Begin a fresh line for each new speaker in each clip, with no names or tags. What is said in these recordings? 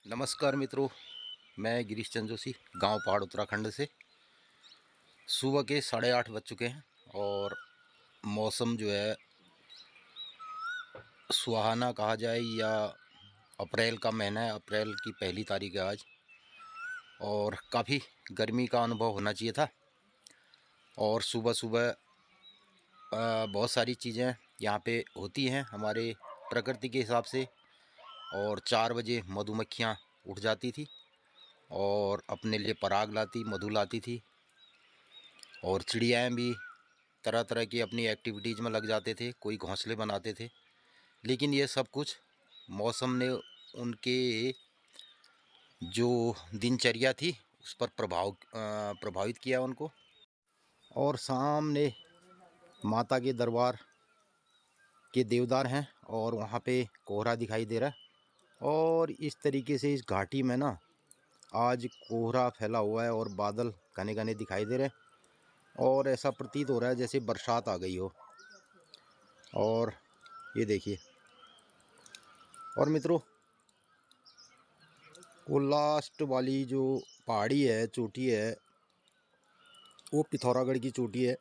नमस्कार मित्रों, मैं गिरीश चंद जोशी, गांव पहाड़ उत्तराखंड से। सुबह के 8:30 बज चुके हैं और मौसम जो है सुहाना कहा जाए या अप्रैल का महीना है। अप्रैल की पहली तारीख है आज और काफ़ी गर्मी का अनुभव होना चाहिए था। और सुबह सुबह बहुत सारी चीज़ें यहाँ पे होती हैं हमारे प्रकृति के हिसाब से। और 4 बजे मधुमक्खियाँ उठ जाती थी और अपने लिए पराग लाती, मधु लाती थी। और चिड़ियाएँ भी तरह तरह की अपनी एक्टिविटीज़ में लग जाते थे, कोई घोंसले बनाते थे। लेकिन ये सब कुछ मौसम ने उनके जो दिनचर्या थी उस पर प्रभावित किया उनको। और सामने माता के दरबार के देवदार हैं और वहाँ पे कोहरा दिखाई दे रहा है। और इस तरीके से इस घाटी में ना आज कोहरा फैला हुआ है और बादल घने घने दिखाई दे रहे हैं और ऐसा प्रतीत हो रहा है जैसे बरसात आ गई हो। और ये देखिए। और मित्रों, वो लास्ट वाली जो पहाड़ी है, चोटी है, वो पिथौरागढ़ की चोटी है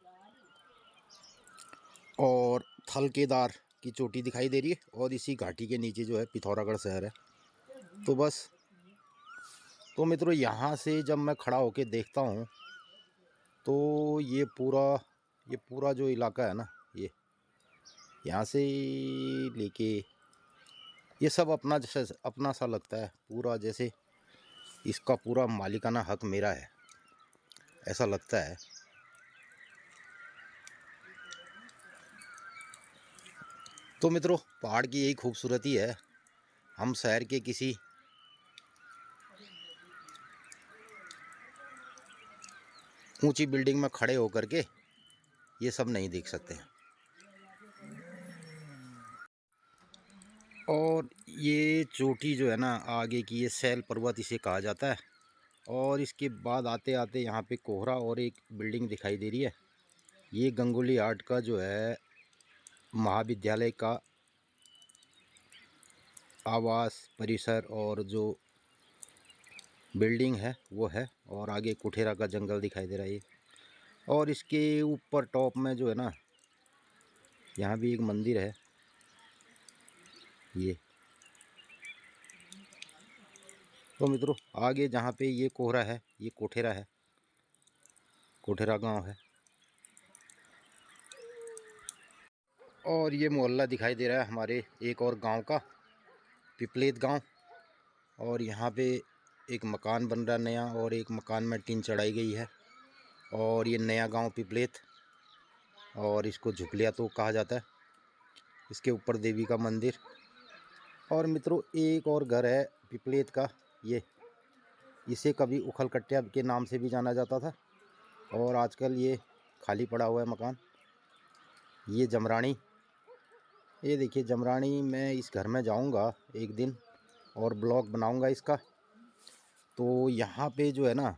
और थलकेदार की चोटी दिखाई दे रही है। और इसी घाटी के नीचे जो है पिथौरागढ़ शहर है। तो बस, तो मित्रों यहाँ से जब मैं खड़ा होके देखता हूँ तो ये पूरा जो इलाका है ना, ये यहाँ से लेके ये सब अपना जैसे अपना सा लगता है पूरा, जैसे इसका पूरा मालिकाना हक मेरा है, ऐसा लगता है। तो मित्रों, पहाड़ की यही खूबसूरती है। हम शहर के किसी ऊंची बिल्डिंग में खड़े होकर के ये सब नहीं देख सकते हैं। और ये चोटी जो है ना आगे की, ये सैल पर्वत इसे कहा जाता है। और इसके बाद आते आते यहाँ पे कोहरा और एक बिल्डिंग दिखाई दे रही है। ये गंगोली आर्ट का जो है महाविद्यालय का आवास परिसर और जो बिल्डिंग है वो है। और आगे कुठेरा का जंगल दिखाई दे रहा है ये। और इसके ऊपर टॉप में जो है ना, यहाँ भी एक मंदिर है ये। तो मित्रों, आगे जहाँ पे ये कोहरा है ये कोठेरा है, कोठेरा गांव है। और ये मोहल्ला दिखाई दे रहा है हमारे एक और गांव का, पिपलेत गांव। और यहाँ पे एक मकान बन रहा नया और एक मकान में टीन चढ़ाई गई है। और ये नया गांव पिपलेत, और इसको झुपलिया तो कहा जाता है। इसके ऊपर देवी का मंदिर। और मित्रों, एक और घर है पिपलेत का, ये इसे कभी उखलकट्टिया के नाम से भी जाना जाता था और आजकल ये खाली पड़ा हुआ है मकान। ये जमरानी, ये देखिए जमरानी। मैं इस घर में जाऊंगा एक दिन और ब्लॉग बनाऊंगा इसका। तो यहाँ पे जो है ना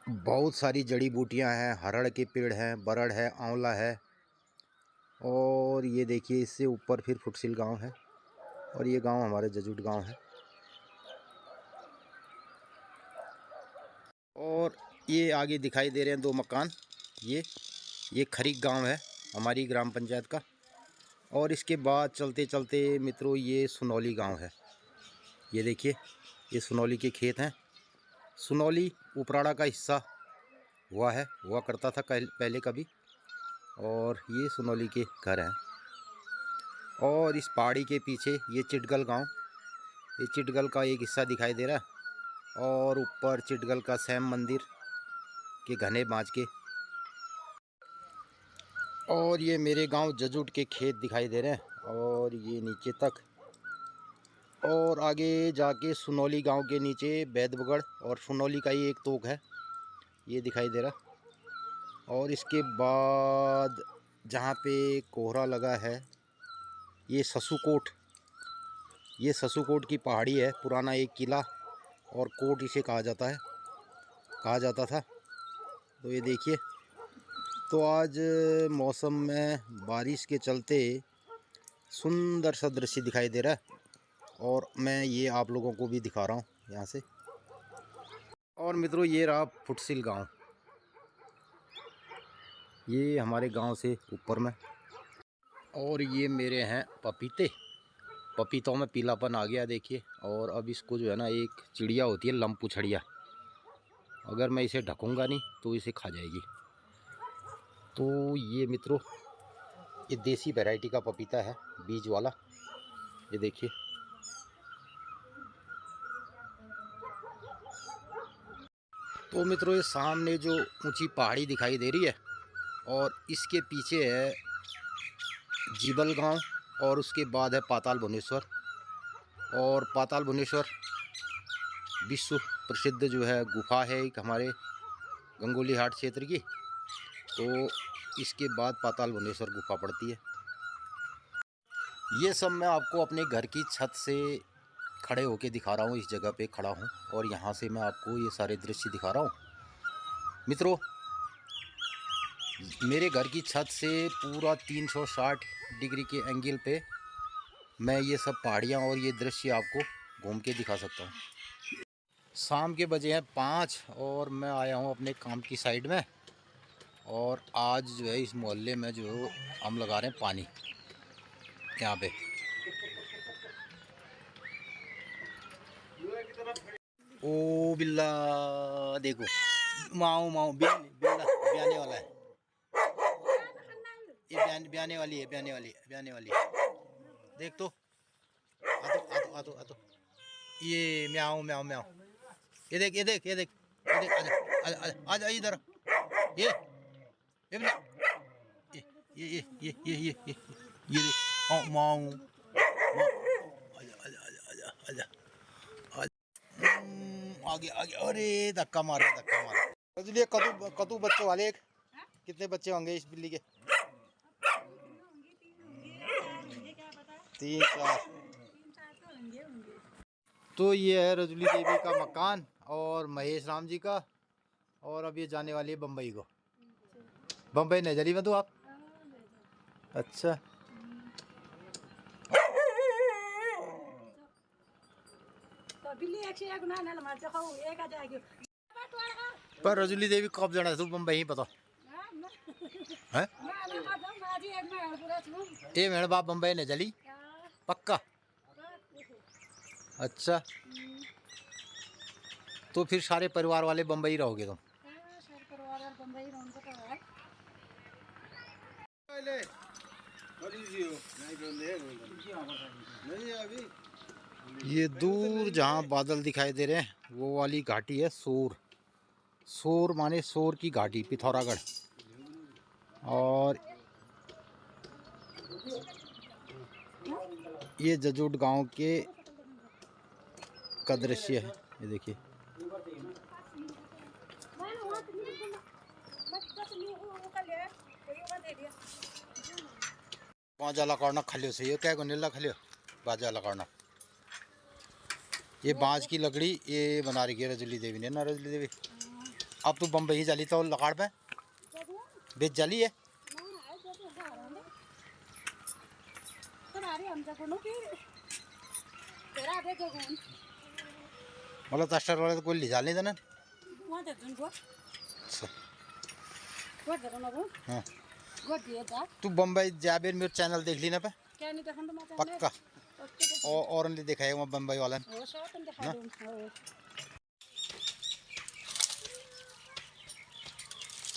बहुत सारी जड़ी बूटियाँ हैं, हरड़ के पेड़ हैं, बरड़ है, आंवला है। और ये देखिए इससे ऊपर फिर फुटसिल गांव है और ये गांव हमारे जजुट गांव है। और ये आगे दिखाई दे रहे हैं दो मकान। ये खरीक गांव है हमारी ग्राम पंचायत का। और इसके बाद चलते चलते मित्रों ये सुनौली गांव है। ये देखिए, ये सुनौली के खेत हैं। सुनौली उपराड़ा का हिस्सा हुआ करता था पहले कभी। और ये सुनौली के घर हैं। और इस पहाड़ी के पीछे ये चिटगल गांव, ये चिटगल का एक हिस्सा दिखाई दे रहा है। और ऊपर चिटगल का सैम मंदिर के घने बाँझ के। और ये मेरे गांव जजुट के खेत दिखाई दे रहे हैं और ये नीचे तक। और आगे जाके सुनौली गांव के नीचे बैदबगढ़ और सुनौली का ही एक तोक है, ये दिखाई दे रहा। और इसके बाद जहाँ पे कोहरा लगा है ये ससुकोट, ये ससुकोट की पहाड़ी है। पुराना एक किला और कोट इसे कहा जाता था। तो ये देखिए। तो आज मौसम में बारिश के चलते सुंदर सा दृश्य दिखाई दे रहा है। और मैं ये आप लोगों को भी दिखा रहा हूँ यहाँ से। और मित्रों ये रहा फुटसिल गांव, ये हमारे गांव से ऊपर में। और ये मेरे हैं पपीते, पपीतों में पीलापन आ गया देखिए। और अब इसको जो है ना, एक चिड़िया होती है लंपूछड़िया, अगर मैं इसे ढकूंगा नहीं तो इसे खा जाएगी। तो ये मित्रों ये देसी वैरायटी का पपीता है, बीज वाला, ये देखिए। तो मित्रों ये सामने जो ऊंची पहाड़ी दिखाई दे रही है और इसके पीछे है जीबल गांव और उसके बाद है पाताल भुवनेश्वर। और पाताल भुवनेश्वर विश्व प्रसिद्ध जो है गुफा है एक हमारे गंगोली हाट क्षेत्र की। तो इसके बाद पाताल भुवनेश्वर गुफा पड़ती है। ये सब मैं आपको अपने घर की छत से खड़े होके दिखा रहा हूँ, इस जगह पे खड़ा हूँ और यहाँ से मैं आपको ये सारे दृश्य दिखा रहा हूँ। मित्रों मेरे घर की छत से पूरा 360 डिग्री के एंगल पे मैं ये सब पहाड़ियाँ और ये दृश्य आपको घूम के दिखा सकता हूँ। शाम के बजे हैं 5 और मैं आया हूँ अपने काम की साइड में। और आज जो है इस मोहल्ले में जो हम लगा रहे हैं पानी यहाँ पे। ओ बिल्ला देखो, माओ माओ बिल्ला ब्याने वाला है, ये ब्याने वाली है, ब्याने वाली है। देख तो आ तो ये म्याओ म्याओ म्याओ, ये देख ये देख ये देख ये देख, आजा इधर, ये बिल्ला, ये देख, माओ आजा आगे आगे, अरे धक्का मारा रजली। कतू बच्चों वाले एक कितने बच्चे होंगे इस बिल्ली के? 3-4। तो ये है रजली देवी का मकान और महेश राम जी का। और अब ये जाने वाली है बम्बई को। बम्बई नहीं जली में तो आप? अच्छा पर रजली देवी कब जाना तू बम्बई ही पता है? ये मेरे बाप बम्बई ने चली पक्का? अच्छा तो फिर सारे परिवार वाले बम्बई रहोगे तुम? ये दूर जहाँ बादल दिखाई दे रहे हैं वो वाली घाटी है सोर। सोर माने सोर की घाटी, पिथौरागढ़। और ये जजोट गांव के का दृश्य है, ये देखिए। बाजा लकाड़ना खलियो से, ये क्या को नीला खलियो बाजा लकाड़ना। ये बांज की लकड़ी ये बना रही है रजली देवी ने ना। रजली देवी अब तू बम्बई ही चली तो लकाड़ पे बेच जाली है। मतलब तस्टर वाले तो कोई ले जा नहीं था ना। हाँ तू बम्बई जाबेर मेरे चैनल देख ली ना पे पक्का। और नहीं दिखाएगा वहाँ बम्बई वाला ना।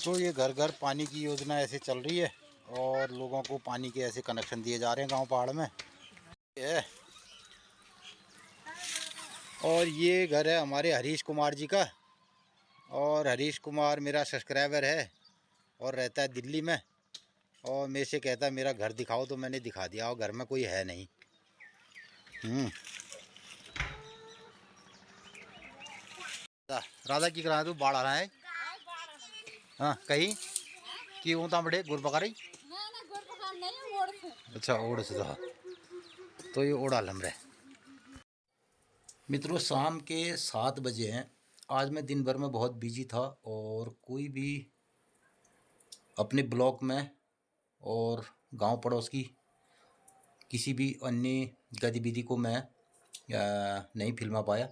तो ये घर घर पानी की योजना ऐसे चल रही है और लोगों को पानी के ऐसे कनेक्शन दिए जा रहे हैं गांव पहाड़ में। और ये घर है हमारे हरीश कुमार जी का। और हरीश कुमार मेरा सब्सक्राइबर है और रहता है दिल्ली में। और मेरे से कहता है मेरा घर दिखाओ तो मैंने दिखा दिया और घर में कोई है नहीं। राधा की करा तू बाढ़ आ रहा है? हाँ कहीं कि वो बड़े गुड़ पका रही? अच्छा ओढ़ से था तो ये ओढ़ा लम रहे। मित्रों शाम के 7 बजे हैं। आज मैं दिन भर में बहुत बिजी था और कोई भी अपने ब्लॉक में और गांव पड़ोस की किसी भी अन्य गतिविधि को मैं नहीं फिल्मा पाया।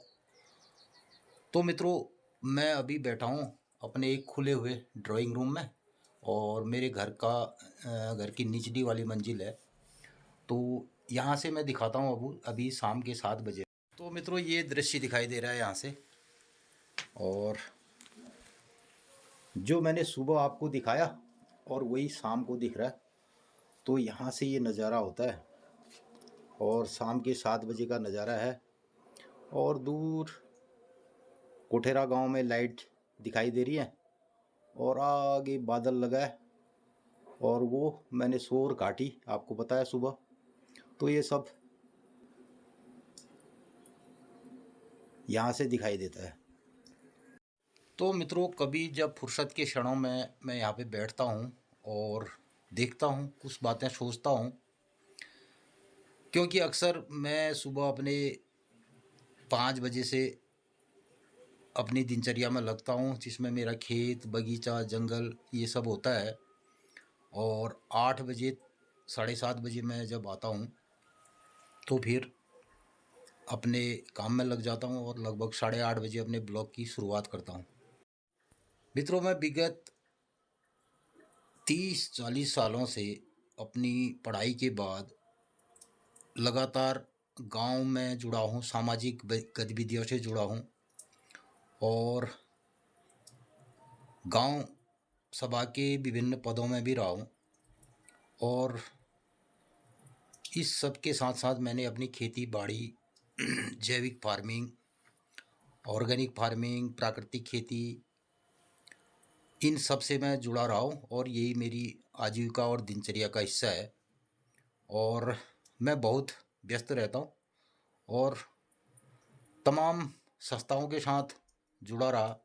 तो मित्रों, मैं अभी बैठा हूँ अपने एक खुले हुए ड्राइंग रूम में, और मेरे घर की निचली वाली मंजिल है। तो यहाँ से मैं दिखाता हूँ अभी शाम के 7 बजे। तो मित्रों, ये दृश्य दिखाई दे रहा है यहाँ से, और जो मैंने सुबह आपको दिखाया और वही शाम को दिख रहा है। तो यहाँ से ये नज़ारा होता है, और शाम के 7 बजे का नज़ारा है। और दूर कोठेरा गांव में लाइट दिखाई दे रही है, और आगे बादल लगा है, और वो मैंने शोर घाटी आपको बताया सुबह। तो ये सब यहाँ से दिखाई देता है। तो मित्रों, कभी जब फुर्सत के क्षणों में मैं यहाँ पे बैठता हूँ और देखता हूँ, कुछ बातें सोचता हूँ, क्योंकि अक्सर मैं सुबह अपने 5 बजे से अपनी दिनचर्या में लगता हूँ, जिसमें मेरा खेत, बगीचा, जंगल ये सब होता है। और 8 बजे, 7:30 बजे मैं जब आता हूँ तो फिर अपने काम में लग जाता हूँ, और लगभग 8:30 बजे अपने ब्लॉग की शुरुआत करता हूँ। मित्रों, मैं विगत 30-40 सालों से अपनी पढ़ाई के बाद लगातार गांव में जुड़ा हूँ, सामाजिक गतिविधियों से जुड़ा हूँ, और गांव सभा के विभिन्न पदों में भी रहा हूँ। और इस सब के साथ साथ मैंने अपनी खेती बाड़ी, जैविक फार्मिंग, ऑर्गेनिक फार्मिंग, प्राकृतिक खेती, इन सब से मैं जुड़ा रहा हूँ, और यही मेरी आजीविका और दिनचर्या का हिस्सा है। और मैं बहुत व्यस्त रहता हूँ, और तमाम संस्थाओं के साथ जुड़ा रहा।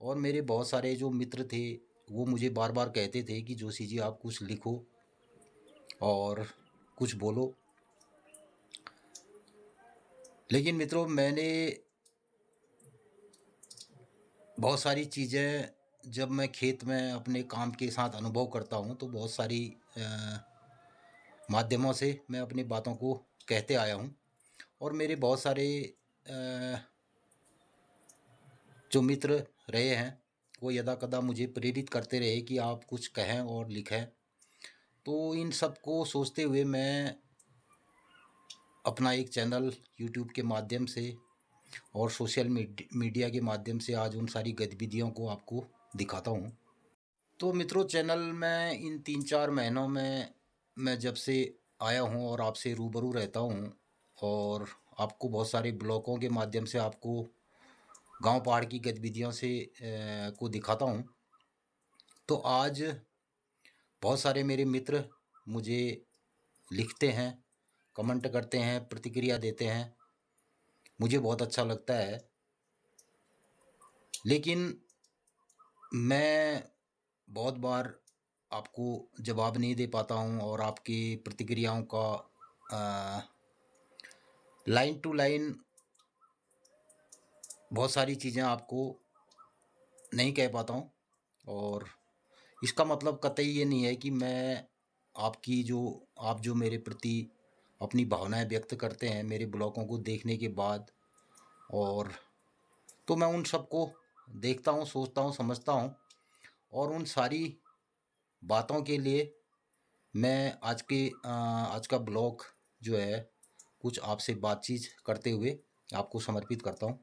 और मेरे बहुत सारे जो मित्र थे, वो मुझे बार बार कहते थे कि जोशी जी, आप कुछ लिखो और कुछ बोलो। लेकिन मित्रों, मैंने बहुत सारी चीज़ें जब मैं खेत में अपने काम के साथ अनुभव करता हूँ, तो बहुत सारी माध्यमों से मैं अपनी बातों को कहते आया हूँ। और मेरे बहुत सारे जो मित्र रहे हैं, वो यदा कदा मुझे प्रेरित करते रहे कि आप कुछ कहें और लिखें। तो इन सब को सोचते हुए मैं अपना एक चैनल यूट्यूब के माध्यम से और सोशल मीडिया के माध्यम से आज उन सारी गतिविधियों को आपको दिखाता हूँ। तो मित्रों, चैनल में इन 3-4 महीनों में मैं जब से आया हूँ और आपसे रूबरू रहता हूँ, और आपको बहुत सारे ब्लॉगों के माध्यम से आपको गांव पहाड़ की गतिविधियों से को दिखाता हूँ। तो आज बहुत सारे मेरे मित्र मुझे लिखते हैं, कमेंट करते हैं, प्रतिक्रिया देते हैं, मुझे बहुत अच्छा लगता है। लेकिन मैं बहुत बार आपको जवाब नहीं दे पाता हूँ, और आपकी प्रतिक्रियाओं का लाइन टू लाइन बहुत सारी चीज़ें आपको नहीं कह पाता हूँ। और इसका मतलब कतई ये नहीं है कि मैं आप जो मेरे प्रति अपनी भावनाएं व्यक्त करते हैं मेरे ब्लॉगों को देखने के बाद, और तो मैं उन सबको देखता हूँ, सोचता हूँ, समझता हूँ, और उन सारी बातों के लिए मैं आज का ब्लॉग जो है कुछ आपसे बातचीत करते हुए आपको समर्पित करता हूँ।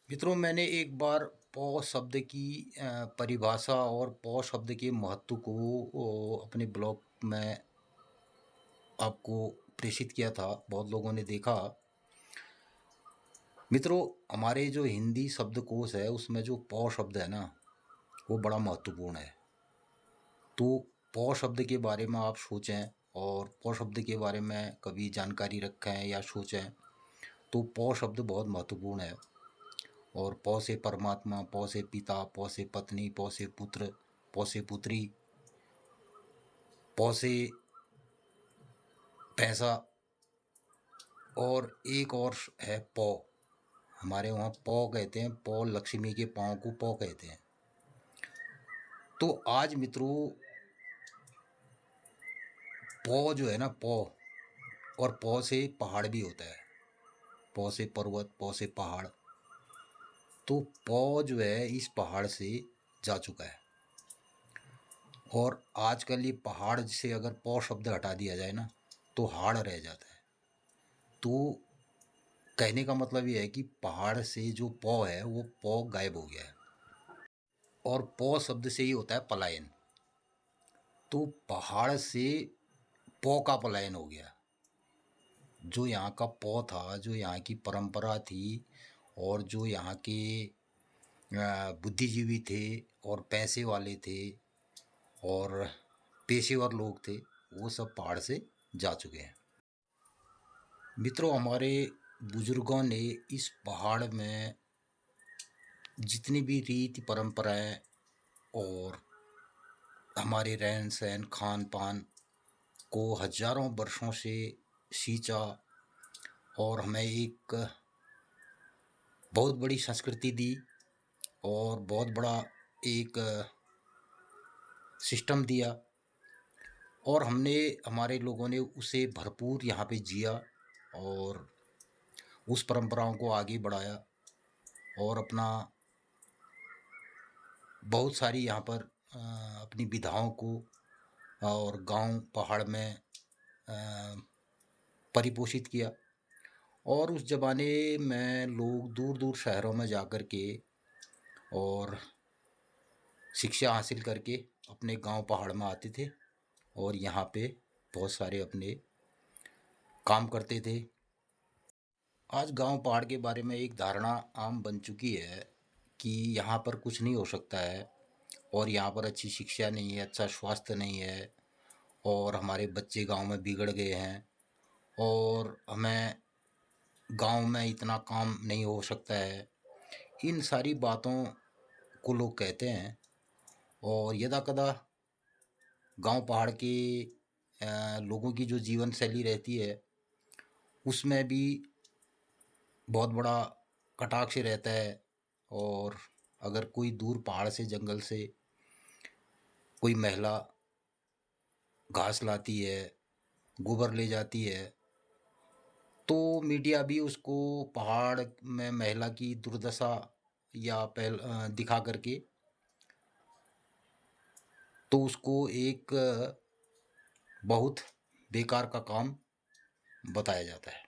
मित्रों, मैंने एक बार पौ शब्द की परिभाषा और पौ शब्द के महत्व को अपने ब्लॉग में आपको प्रेषित किया था, बहुत लोगों ने देखा। मित्रों, हमारे जो हिंदी शब्दकोश है उसमें जो पौ शब्द है ना, वो बड़ा महत्वपूर्ण है। तो पौ शब्द के बारे में आप सोचें, और पौ शब्द के बारे में कभी जानकारी रखें या सोचें, तो पौ शब्द बहुत महत्वपूर्ण है। और पौ से परमात्मा, पौ से पिता, पौ से पत्नी, पौ से पुत्र, पौ से पुत्री, पौ से पैसा, और एक और है पौ। हमारे वहाँ पौ कहते हैं, पौ लक्ष्मी के पाँव को पौ कहते हैं। तो आज मित्रों, पौ जो है ना, पौ, और पौ से पहाड़ भी होता है। पौ से पर्वत, पौ से पहाड़। तो पौ जो है इस पहाड़ से जा चुका है, और आजकल ये पहाड़ से अगर पौ शब्द हटा दिया जाए ना तो हाड़ रह जाता है। तो कहने का मतलब ये है कि पहाड़ से जो पौ है वो पौ गायब हो गया है, और पौ शब्द से ही होता है पलायन। तो पहाड़ से पौ का पलायन हो गया। जो यहाँ का पौ था, जो यहाँ की परंपरा थी, और जो यहाँ के बुद्धिजीवी थे और पैसे वाले थे और पेशेवर लोग थे, वो सब पहाड़ से जा चुके हैं। मित्रों, हमारे बुजुर्गों ने इस पहाड़ में जितनी भी रीति परंपराएं और हमारे रहन सहन खान पान को हजारों वर्षों से सींचा, और हमें एक बहुत बड़ी संस्कृति दी और बहुत बड़ा एक सिस्टम दिया, और हमारे लोगों ने उसे भरपूर यहाँ पे जिया और उस परंपराओं को आगे बढ़ाया, और अपना बहुत सारी यहाँ पर अपनी विधाओं को और गांव पहाड़ में परिपोषित किया। और उस ज़माने में लोग दूर दूर शहरों में जाकर के और शिक्षा हासिल करके अपने गांव पहाड़ में आते थे, और यहाँ पे बहुत सारे अपने काम करते थे। आज गांव पहाड़ के बारे में एक धारणा आम बन चुकी है कि यहाँ पर कुछ नहीं हो सकता है, और यहाँ पर अच्छी शिक्षा नहीं है, अच्छा स्वास्थ्य नहीं है, और हमारे बच्चे गांव में बिगड़ गए हैं, और हमें गांव में इतना काम नहीं हो सकता है। इन सारी बातों को लोग कहते हैं, और यदाकदा गांव पहाड़ के लोगों की जो जीवन शैली रहती है उसमें भी बहुत बड़ा कटाक्ष रहता है। और अगर कोई दूर पहाड़ से जंगल से कोई महिला घास लाती है, गोबर ले जाती है, तो मीडिया भी उसको पहाड़ में महिला की दुर्दशा या दिखा करके तो उसको एक बहुत बेकार का काम बताया जाता है।